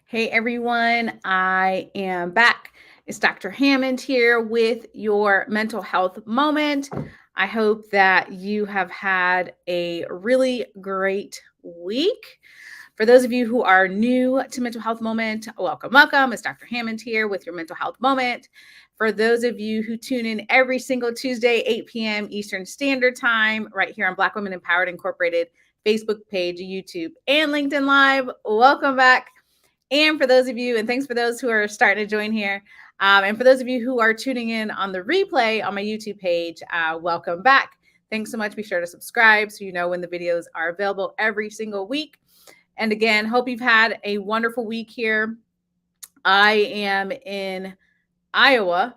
Hey everyone, I am back. It's Dr. Hammond here with your mental health moment. I hope that you have had a really great week. For those of you who are new to Mental Health Moment, welcome, welcome. It's Dr. Hammond here with your Mental Health Moment. For those of you who tune in every single Tuesday, 8 p.m. Eastern Standard Time, right here on Black Women Empowered Incorporated Facebook page, YouTube, and LinkedIn Live, welcome back. And for those of you, and thanks for those who are starting to join here. And for those of you who are tuning in on the replay on my YouTube page, welcome back. Thanks so much. Be sure to subscribe so you know when the videos are available every single week. And again, hope you've had a wonderful week here. I am in Iowa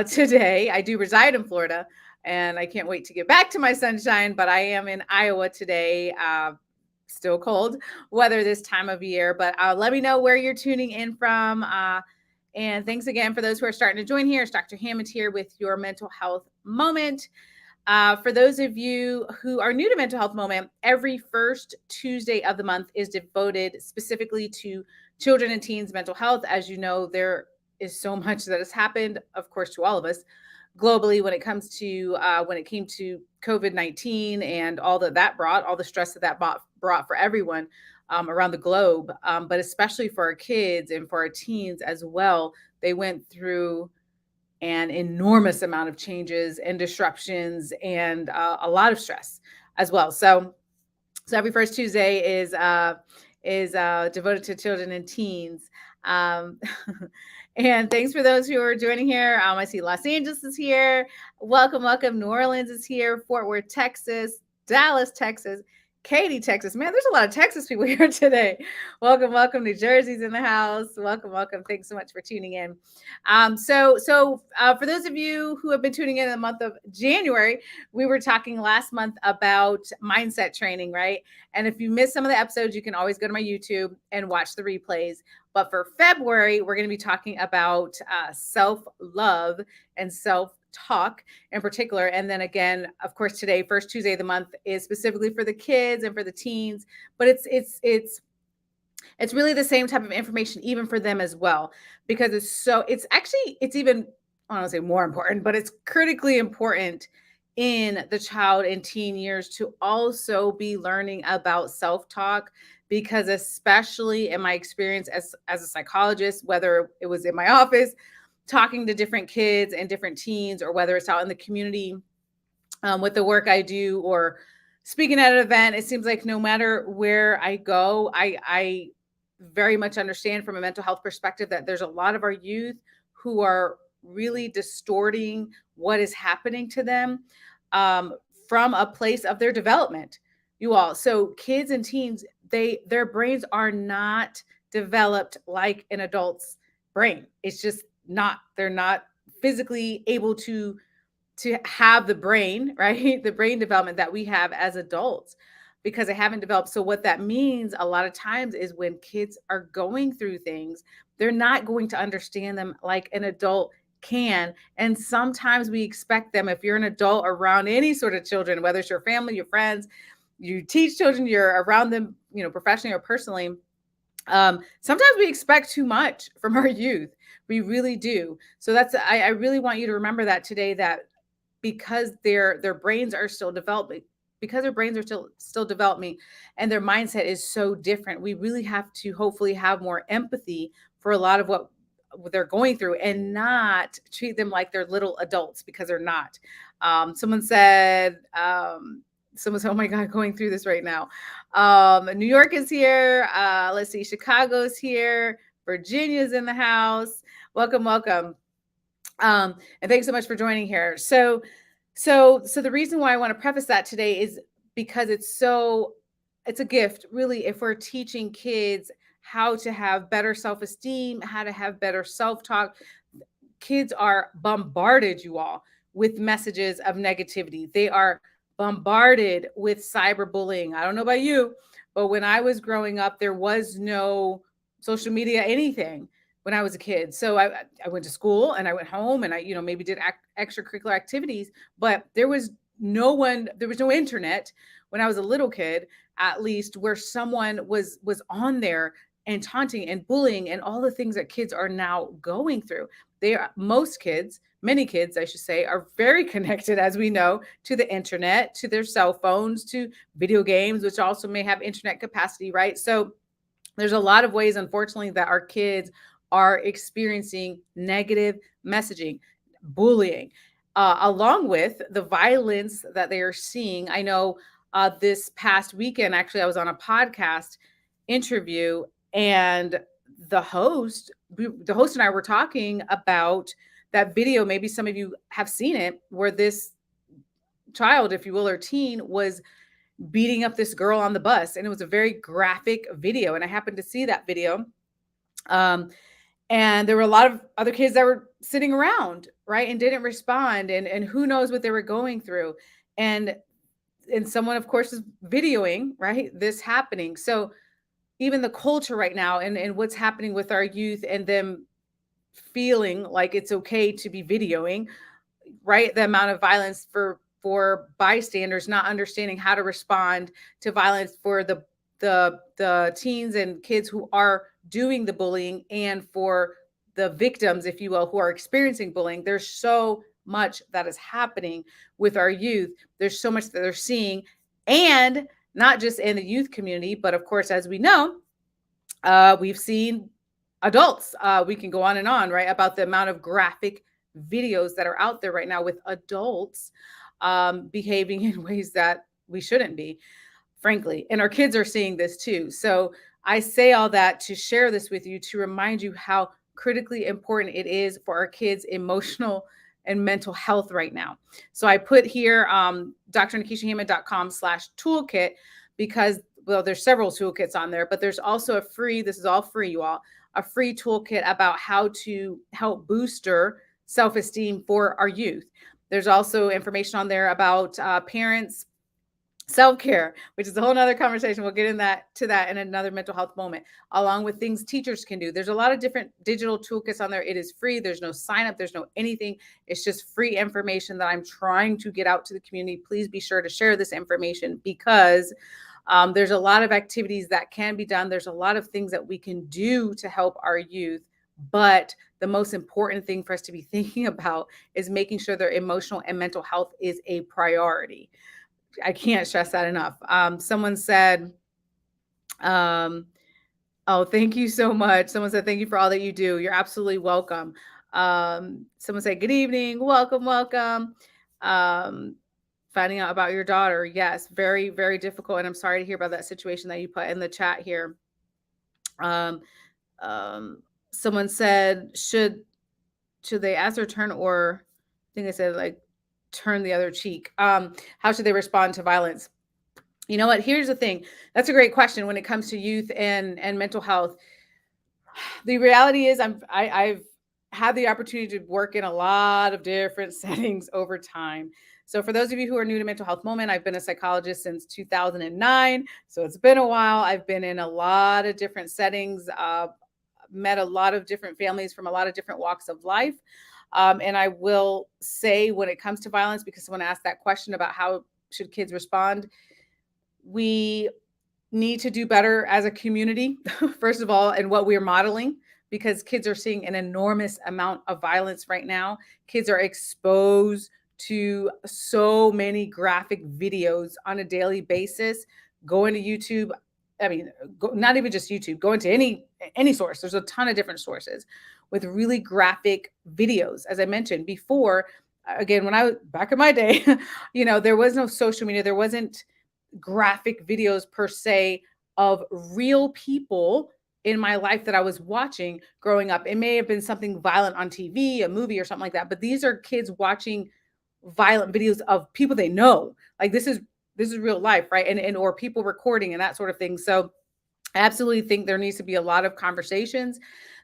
today. I do reside in Florida, and I can't wait to get back to my sunshine, but I am in Iowa today. Still cold weather this time of year, but let me know where you're tuning in from. And thanks again for those who are starting to join here. It's Dr. Hammond here with your mental health moment. For those of you who are new to Mental Health Moment, every first Tuesday of the month is devoted specifically to children and teens' mental health. As you know, there is so much that has happened, of course, to all of us globally when it comes to when it came to COVID-19 and all that brought, all the stress that brought for everyone around the globe, but especially for our kids and for our teens as well. They went through an enormous amount of changes and disruptions and a lot of stress as well. So every first Tuesday is devoted to children and teens. Um, and thanks for those who are joining here. I see Los Angeles is here. Welcome, welcome. New Orleans is here. Fort Worth, Texas. Dallas, Texas. Katy, Texas. Man, there's a lot of Texas people here today. Welcome, welcome. New Jersey's in the house. Welcome, welcome. Thanks so much for tuning in. For those of you who have been tuning in the month of January, we were talking last month about mindset training, right? And if you missed some of the episodes, you can always go to my YouTube and watch the replays. But for February, we're going to be talking about self-love and self-talk in particular. And then again, of course, today, first Tuesday of the month, is specifically for the kids and for the teens. But it's really the same type of information even for them as well, because it's even, I don't want to say more important, but it's critically important in the child and teen years to also be learning about self-talk, because especially in my experience as a psychologist, whether it was in my office talking to different kids and different teens, or whether it's out in the community with the work I do, or speaking at an event, it seems like no matter where I go, I very much understand from a mental health perspective that there's a lot of our youth who are really distorting what is happening to them from a place of their development, you all. So kids and teens, their brains are not developed like an adult's brain. It's just not. They're not physically able to have the brain, right? The brain development that we have as adults, because they haven't developed. So what that means a lot of times is when kids are going through things, they're not going to understand them like an adult can. And sometimes we expect them, if you're an adult around any sort of children, whether it's your family, your friends, you teach children, you're around them, professionally or personally. Sometimes we expect too much from our youth. We really do. So I really want you to remember that today, that because their brains are still developing, because their brains are still developing and their mindset is so different, we really have to hopefully have more empathy for a lot of what they're going through, and not treat them like they're little adults, because they're not. Someone said, oh my God, going through this right now. New York is here. Let's see, Chicago's here. Virginia's in the house. Welcome, welcome. And thanks so much for joining here. So the reason why I want to preface that today is because it's a gift, really, if we're teaching kids how to have better self-esteem, how to have better self-talk. Kids are bombarded, you all, with messages of negativity. They are bombarded with cyberbullying. I don't know about you, but when I was growing up, there was no social media, anything, when I was a kid. So I went to school and I went home and I, maybe did extracurricular activities, but there was no internet when I was a little kid, at least, where someone was on there and taunting and bullying and all the things that kids are now going through. Many kids, I should say, are very connected, as we know, to the internet, to their cell phones, to video games, which also may have internet capacity, right? So there's a lot of ways, unfortunately, that our kids are experiencing negative messaging, bullying, along with the violence that they are seeing. I know this past weekend, actually, I was on a podcast interview, and the host and I were talking about that video. Maybe some of you have seen it, where this child, if you will, or teen, was beating up this girl on the bus. And it was a very graphic video. And I happened to see that video. Um, and there were a lot of other kids that were sitting around, right, and didn't respond. And who knows what they were going through. And someone, of course, is videoing, right, this happening. So even the culture right now, and what's happening with our youth and them feeling like it's okay to be videoing, right? The amount of violence for bystanders not understanding how to respond to violence, for the teens and kids who are doing the bullying, and for the victims, if you will, who are experiencing bullying. There's so much that is happening with our youth. There's so much that they're seeing, and not just in the youth community, but of course, as we know, we've seen adults. We can go on and on, right, about the amount of graphic videos that are out there right now with adults behaving in ways that we shouldn't be, frankly. And our kids are seeing this too. So I say all that to share this with you, to remind you how critically important it is for our kids' emotional and mental health right now. So I put here drnikishahammond.com/toolkit, because, well, there's several toolkits on there, but there's also this is all free, you all, a free toolkit about how to help booster self-esteem for our youth. There's also information on there about parents' self-care, which is a whole nother conversation. We'll get to that in another mental health moment, along with things teachers can do. There's a lot of different digital toolkits on there. It is free. There's no sign up. There's no anything. It's just free information that I'm trying to get out to the community. Please be sure to share this information, because there's a lot of activities that can be done. There's a lot of things that we can do to help our youth. But the most important thing for us to be thinking about is making sure their emotional and mental health is a priority. I can't stress that enough. Someone said, oh, thank you so much. Someone said, thank you for all that you do. You're absolutely welcome. Someone said, good evening. Welcome, welcome. Finding out about your daughter. Yes, very, very difficult. And I'm sorry to hear about that situation that you put in the chat here. Someone said, should they ask their turn, or I think they said, like, turn the other cheek? How should they respond to violence? You know what? Here's the thing. That's a great question when it comes to youth and mental health. The reality is, I've had the opportunity to work in a lot of different settings over time. So for those of you who are new to Mental Health Moment, I've been a psychologist since 2009. So it's been a while. I've been in a lot of different settings, met a lot of different families from a lot of different walks of life. And I will say, when it comes to violence, because someone asked that question about how should kids respond, we need to do better as a community, first of all, in what we're modeling, because kids are seeing an enormous amount of violence right now. Kids are exposed to so many graphic videos on a daily basis. Going to YouTube, I mean, not even just YouTube, going to any source. There's a ton of different sources with really graphic videos. As I mentioned before, again, when I was back in my day, there was no social media. There wasn't graphic videos per se of real people in my life that I was watching growing up. It may have been something violent on TV, a movie or something like that, but these are kids watching violent videos of people they know. Like, this is real life, right? And or people recording and that sort of thing. So I absolutely think there needs to be a lot of conversations.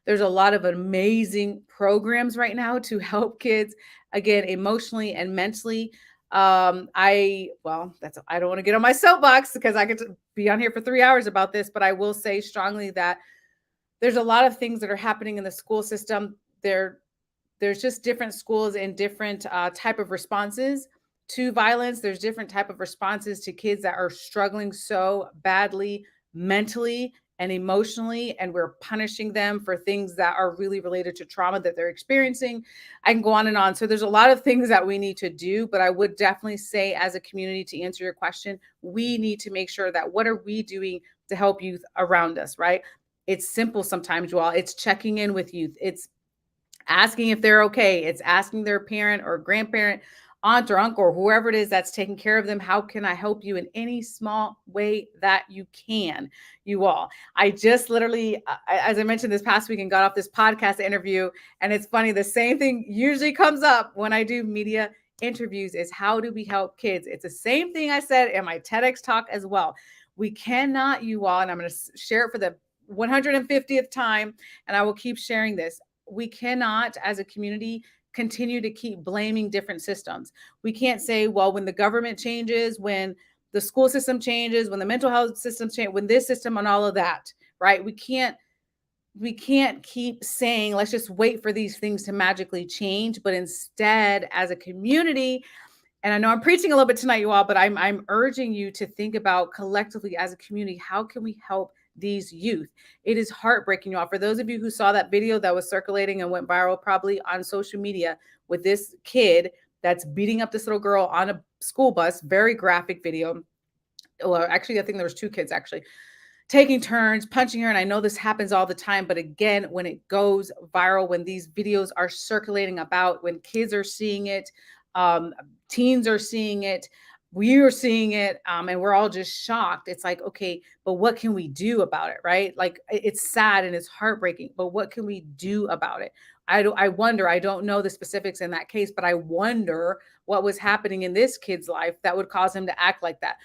There's a lot of amazing programs right now to help kids, again, emotionally and mentally. I don't want to get on my soapbox, because I could be on here for 3 hours about this, but I will say strongly that there's a lot of things that are happening in the school system. There's just different schools and different type of responses to violence. There's different type of responses to kids that are struggling so badly mentally and emotionally, and we're punishing them for things that are really related to trauma that they're experiencing. I can go on and on. So there's a lot of things that we need to do, but I would definitely say, as a community, to answer your question, we need to make sure that what are we doing to help youth around us, right? It's simple sometimes, you all. It's checking in with youth. It's asking if they're okay. It's asking their parent or grandparent, aunt or uncle, or whoever it is that's taking care of them, how can I help you in any small way that you can, you all. I just literally, as I mentioned this past week, and got off this podcast interview. And it's funny, the same thing usually comes up when I do media interviews is how do we help kids? It's the same thing I said in my TEDx talk as well. We cannot, you all, and I'm going to share it for the 150th time, and I will keep sharing this. We cannot, as a community, continue to keep blaming different systems. We can't say, well, when the government changes, when the school system changes, when the mental health system changes, when this system and all of that, right? We can't keep saying, let's just wait for these things to magically change. But instead, as a community, and I know I'm preaching a little bit tonight, you all, but I'm urging you to think about collectively as a community, how can we help these youth? It is heartbreaking, you all. For those of you who saw that video that was circulating and went viral probably on social media with this kid that's beating up this little girl on a school bus, very graphic video. Well, actually, I think there was two kids actually taking turns punching her. And I know this happens all the time, but again, when it goes viral, when these videos are circulating about, when kids are seeing it, um, teens are seeing it, we are seeing it, and we're all just shocked. It's like, okay, but what can we do about it, right? Like, it's sad and it's heartbreaking, but what can we do about it? I wonder, I don't know the specifics in that case, but I wonder what was happening in this kid's life that would cause him to act like that.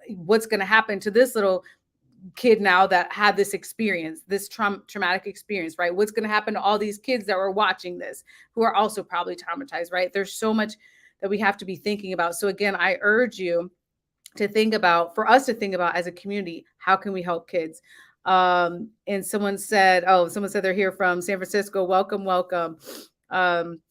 What's going to happen to this little kid now that had this experience, this traumatic experience, right? What's going to happen to all these kids that were watching this who are also probably traumatized, right? There's so much that we have to be thinking about. So again, I urge you to think about, for us to think about as a community, how can we help kids? And someone said they're here from San Francisco. Welcome, welcome. Um,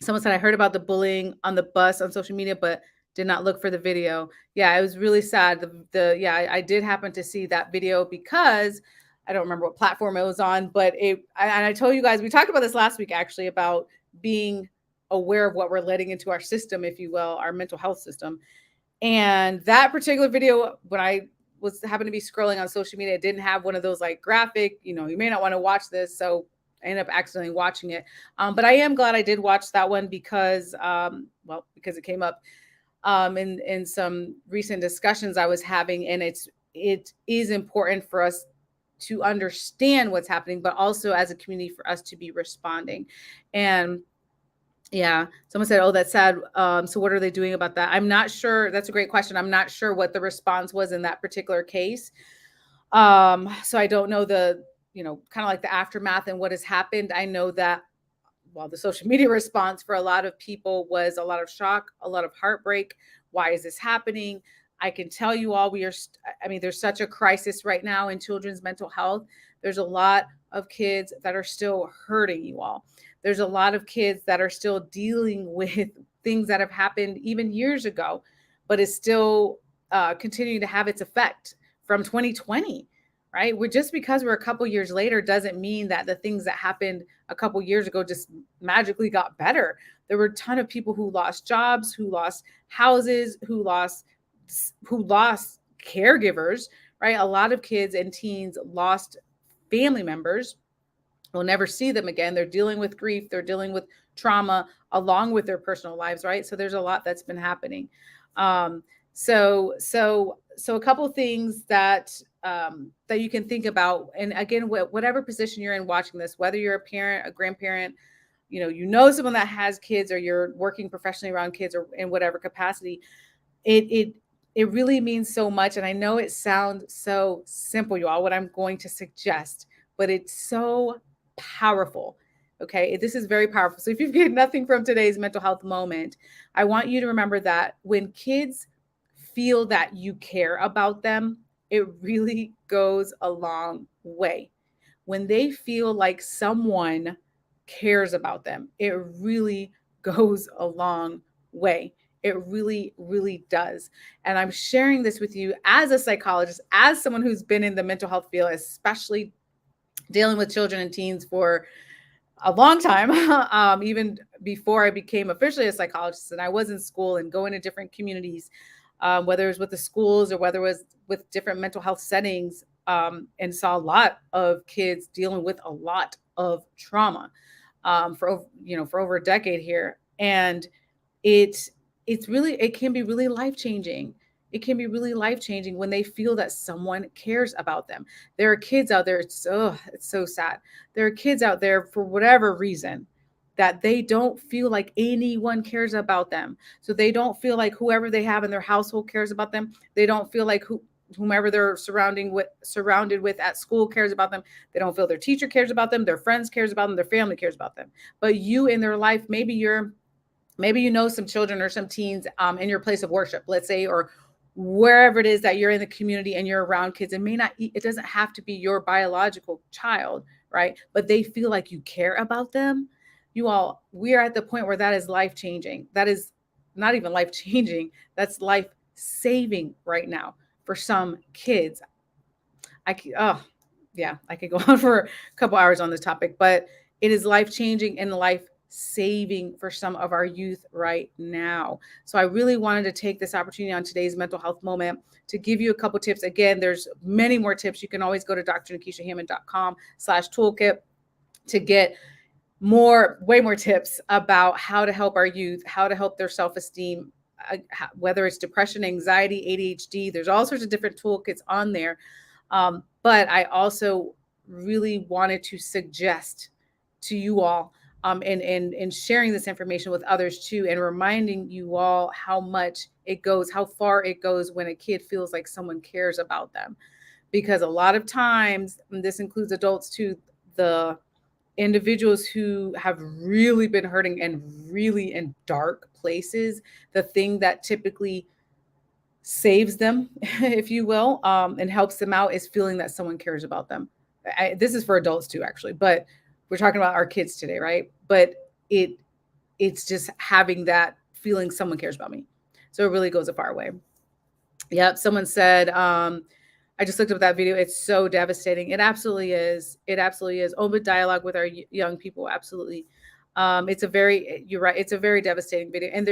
Someone said, I heard about the bullying on the bus on social media, but did not look for the video. Yeah, it was really sad. I did happen to see that video because I don't remember what platform it was on, but I told you guys, we talked about this last week actually, about being aware of what we're letting into our system, if you will, our mental health system. And that particular video, when I was happened to be scrolling on social media, it didn't have one of those like graphic, you may not want to watch this. So I ended up accidentally watching it. But I am glad I did watch that one because it came up in some recent discussions I was having, and it is important for us to understand what's happening, but also as a community for us to be responding. And yeah, someone said, "Oh, that's sad. So what are they doing about that?" I'm not sure. That's a great question. I'm not sure what the response was in that particular case. So I don't know kind of like the aftermath and what has happened. I know that the social media response for a lot of people was a lot of shock, a lot of heartbreak. Why is this happening? I can tell you all, there's such a crisis right now in children's mental health. There's a lot of kids that are still hurting, you all. There's a lot of kids that are still dealing with things that have happened even years ago, but is still continuing to have its effect from 2020. Right? Just because we're a couple years later doesn't mean that the things that happened a couple years ago just magically got better. There were a ton of people who lost jobs, who lost houses, who lost caregivers, right? A lot of kids and teens lost family members. We'll never see them again. They're dealing with grief, they're dealing with trauma along with their personal lives, right? So there's a lot that's been happening. So a couple of things that you can think about. And again, whatever position you're in watching this, whether you're a parent, a grandparent, someone that has kids, or you're working professionally around kids, or in whatever capacity, it really means so much. And I know it sounds so simple, you all, what I'm going to suggest, but it's so powerful. Okay, this is very powerful. So if you've gained nothing from today's mental health moment, I want you to remember that when kids feel that you care about them, it really goes a long way. When they feel like someone cares about them, it really goes a long way. It really, really does. And I'm sharing this with you as a psychologist, as someone who's been in the mental health field, especially dealing with children and teens for a long time, even before I became officially a psychologist. And I was in school and going to different communities, whether it was with the schools or whether it was with different mental health settings, and saw a lot of kids dealing with a lot of trauma, for over a decade here. And it it can be really life changing. It can be really life changing when they feel that someone cares about them. There are kids out there, it's so sad. There are kids out there for whatever reason that they don't feel like anyone cares about them. So they don't feel like whoever they have in their household cares about them. They don't feel like whomever they're surrounded with at school cares about them. They don't feel their teacher cares about them, their friends cares about them, their family cares about them. But you in their life, maybe you know some children or some teens, in your place of worship, let's say, or wherever it is that you're in the community and you're around kids. It doesn't have to be your biological child, right? But they feel like you care about them. We are at the point where that is life changing. That is not even life changing. That's life saving right now for some kids. Oh, yeah, I could go on for a couple hours on this topic, but it is life changing and life saving for some of our youth right now. So I really wanted to take this opportunity on today's mental health moment to give you a couple tips. Again, there's many more tips. You can always go to drnikishahammond.com/toolkit to get way more tips about how to help our youth, how to help their self-esteem, whether it's depression, anxiety, ADHD. There's all sorts of different toolkits on there. But I also really wanted to suggest to you all, and sharing this information with others too, and reminding you all how far it goes when a kid feels like someone cares about them. Because a lot of times, and this includes adults too, the individuals who have really been hurting and really in dark places, the thing that typically saves them, if you will, and helps them out is feeling that someone cares about them. This is for adults too, actually, but we're talking about our kids today, right? But it's just having that feeling someone cares about me. So it really goes a far way. Yep. Someone said, I just looked up that video. It's so devastating. It absolutely is. It absolutely is. Open dialogue with our young people. Absolutely. You're right. It's a very devastating video. And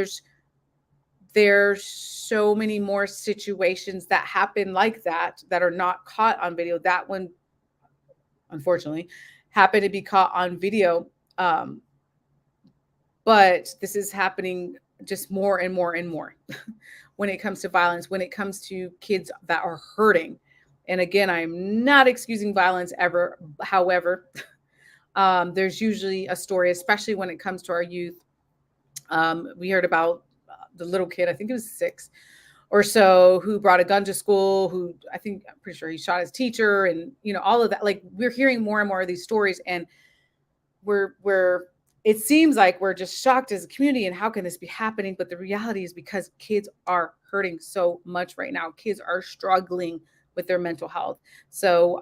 there's so many more situations that happen like that are not caught on video. That one, unfortunately, happened to be caught on video. But this is happening just more and more and more when it comes to violence, when it comes to kids that are hurting. And again, I'm not excusing violence ever. However, there's usually a story, especially when it comes to our youth. We heard about the little kid, I think it was 6 or so, who brought a gun to school, I'm pretty sure he shot his teacher, and all of that. Like, we're hearing more and more of these stories, and it seems like we're just shocked as a community, and how can this be happening? But the reality is, because kids are hurting so much right now. Kids are struggling with their mental health. So,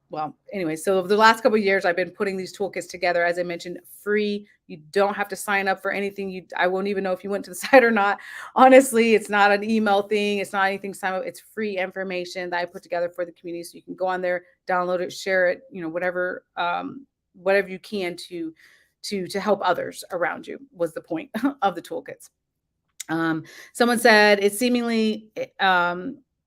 well, anyway, so the last couple of years, I've been putting these toolkits together, as I mentioned, free. You don't have to sign up for anything. I won't even know if you went to the site or not. Honestly, it's not an email thing. It's not anything. It's free information that I put together for the community. So you can go on there, download it, share it, whatever you can to help others around you, was the point of the toolkits. Someone said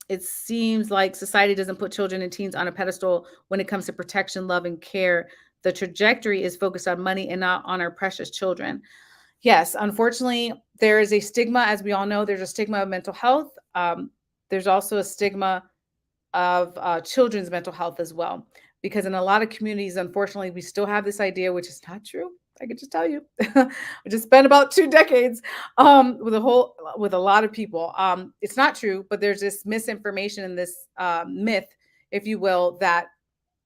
it seems like society doesn't put children and teens on a pedestal when it comes to protection, love, and care. The trajectory is focused on money and not on our precious children. Yes, unfortunately, there is a stigma. As we all know, there's a stigma of mental health. There's also a stigma of children's mental health as well. Because in a lot of communities, unfortunately, we still have this idea, which is not true. I can just tell you, I just spent about 2 decades with a lot of people. It's not true, but there's this misinformation and this myth, if you will, that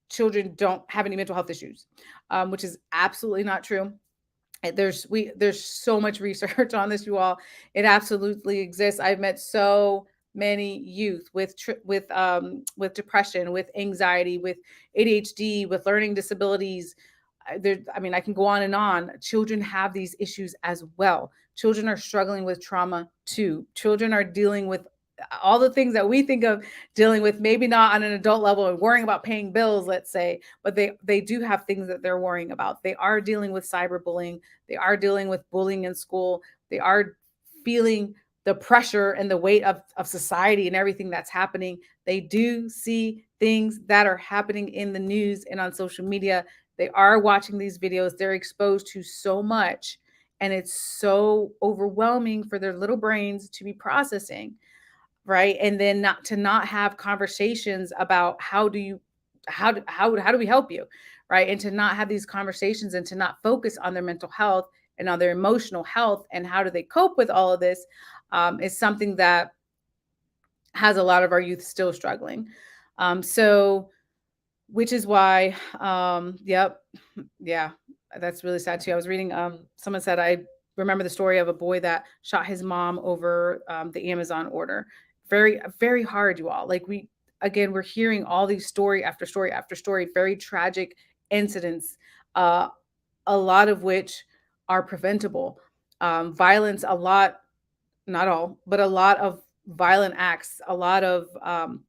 children don't have any mental health issues, which is absolutely not true. There's so much research on this, you all. It absolutely exists. I've met so many youth with depression, with anxiety, with ADHD, with learning disabilities, I mean, I can go on and on. Children have these issues as well. Children are struggling with trauma too. Children are dealing with all the things that we think of dealing with, maybe not on an adult level and worrying about paying bills, let's say, but they do have things that they're worrying about. They are dealing with cyberbullying. They are dealing with bullying in school. They are feeling the pressure and the weight of society and everything that's happening. They do see things that are happening in the news and on social media. They are watching these videos. They're exposed to so much, and it's so overwhelming for their little brains to be processing, right? And then not have conversations about how do we help you, right? And to not have these conversations and to not focus on their mental health and on their emotional health and how do they cope with all of this, is something that has a lot of our youth still struggling. So which is why, yep, yeah, that's really sad too. I was reading, someone said, I remember the story of a boy that shot his mom over the Amazon order. Very, very hard, you all. Like again, we're hearing all these story after story after story, very tragic incidents, uh, a lot of which are preventable. Violence, a lot, not all, but a lot of violent acts, a lot of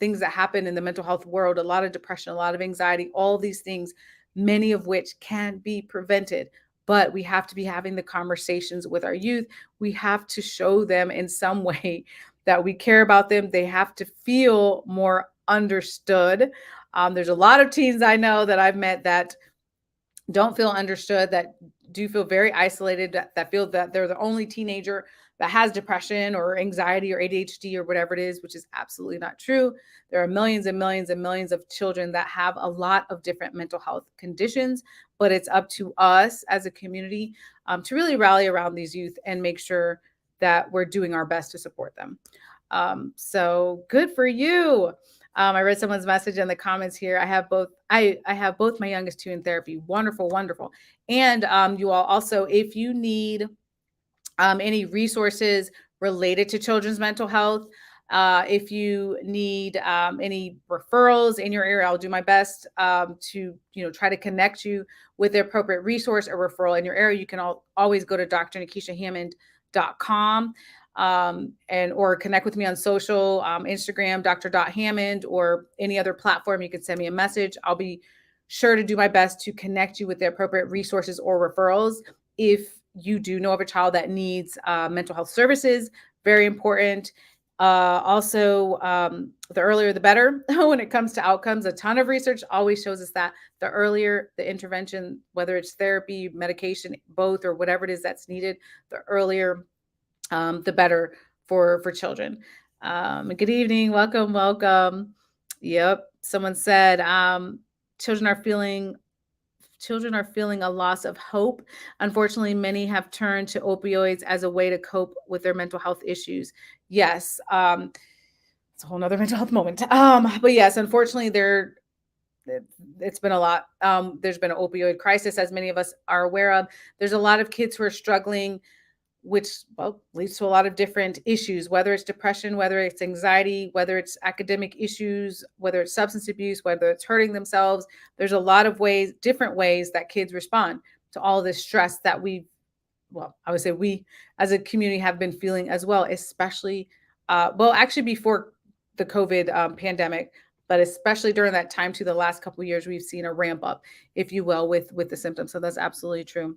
things that happen in the mental health world, a lot of depression, a lot of anxiety, all these things, many of which can be prevented. But we have to be having the conversations with our youth. We have to show them in some way that we care about them. They have to feel more understood. There's a lot of teens I know that I've met that don't feel understood, that do feel very isolated, that feel that they're the only teenager that has depression or anxiety or ADHD or whatever it is, which is absolutely not true. There are millions and millions and millions of children that have a lot of different mental health conditions, but it's up to us as a community to really rally around these youth and make sure that we're doing our best to support them. So good for you. I read someone's message in the comments here. I have both. I have both my youngest two in therapy. Wonderful, wonderful. And you all also, if you need any resources related to children's mental health, if you need any referrals in your area, I'll do my best to try to connect you with the appropriate resource or referral in your area. You can always go to drnikishahammond.com. And or connect with me on social, Instagram, Dr.Hammond, or any other platform. You can send me a message. I'll be sure to do my best to connect you with the appropriate resources or referrals. If you do know of a child that needs mental health services, very important. Also, the earlier the better when it comes to outcomes. A ton of research always shows us that the earlier the intervention, whether it's therapy, medication, both, or whatever it is that's needed, the earlier the better for children. Good evening. Welcome. Yep. Someone said children are feeling a loss of hope. Unfortunately, many have turned to opioids as a way to cope with their mental health issues. Yes. It's a whole nother mental health moment. But yes, unfortunately, it's been a lot. There's been an opioid crisis, as many of us are aware of. There's a lot of kids who are struggling, which leads to a lot of different issues, whether it's depression, whether it's anxiety, whether it's academic issues, whether it's substance abuse, whether it's hurting themselves. There's a lot of different ways that kids respond to all this stress that I would say we as a community have been feeling as well, especially, actually before the COVID pandemic, but especially during that time to the last couple of years, we've seen a ramp up, if you will, with the symptoms. So that's absolutely true.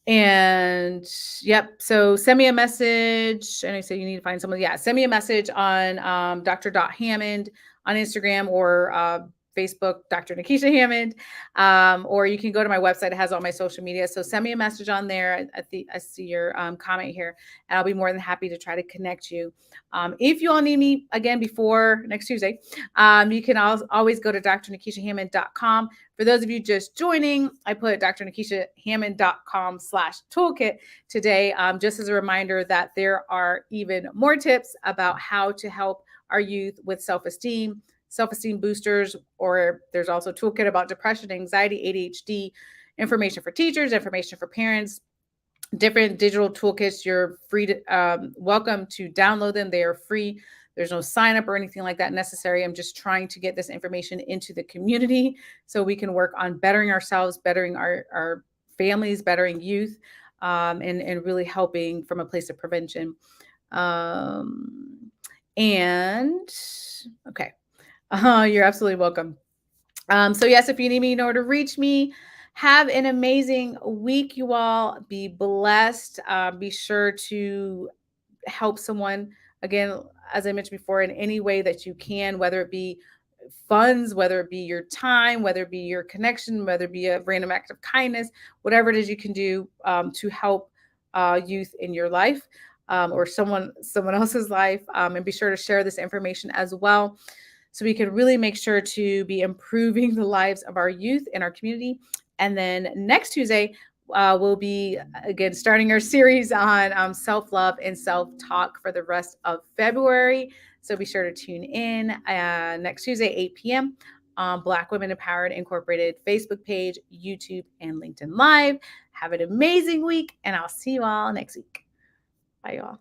And yep. So send me a message. And I say you need to find someone. Yeah. Send me a message on Dr.Hammond on Instagram or Facebook, Dr. Nikisha Hammond. Or you can go to my website. It has all my social media. So send me a message on there. I see your comment here, and I'll be more than happy to try to connect you. If you all need me again before next Tuesday, you can always go to drnikishahammond.com. For those of you just joining, I put drnikishahammond.com/toolkit today, just as a reminder that there are even more tips about how to help our youth with self-esteem boosters, or there's also a toolkit about depression, anxiety, ADHD, information for teachers, information for parents, different digital toolkits. You're free to welcome to download them. They are free There's no sign up or anything like that necessary. I'm just trying to get this information into the community so we can work on bettering ourselves, bettering our families, bettering youth, and really helping from a place of prevention. Um, and okay, you're absolutely welcome. So yes, if you need me, you know where to reach me. Have an amazing week, you all. Be blessed. Be sure to help someone again, as I mentioned before, in any way that you can, whether it be funds, whether it be your time, whether it be your connection, whether it be a random act of kindness, whatever it is you can do to help youth in your life, or someone else's life. And be sure to share this information as well, so we can really make sure to be improving the lives of our youth in our community. And then next Tuesday, we'll be again starting our series on self-love and self-talk for the rest of February. So be sure to tune in next Tuesday, 8 p.m. on Black Women Empowered Incorporated Facebook page, YouTube, and LinkedIn Live. Have an amazing week, and I'll see you all next week. Bye, y'all.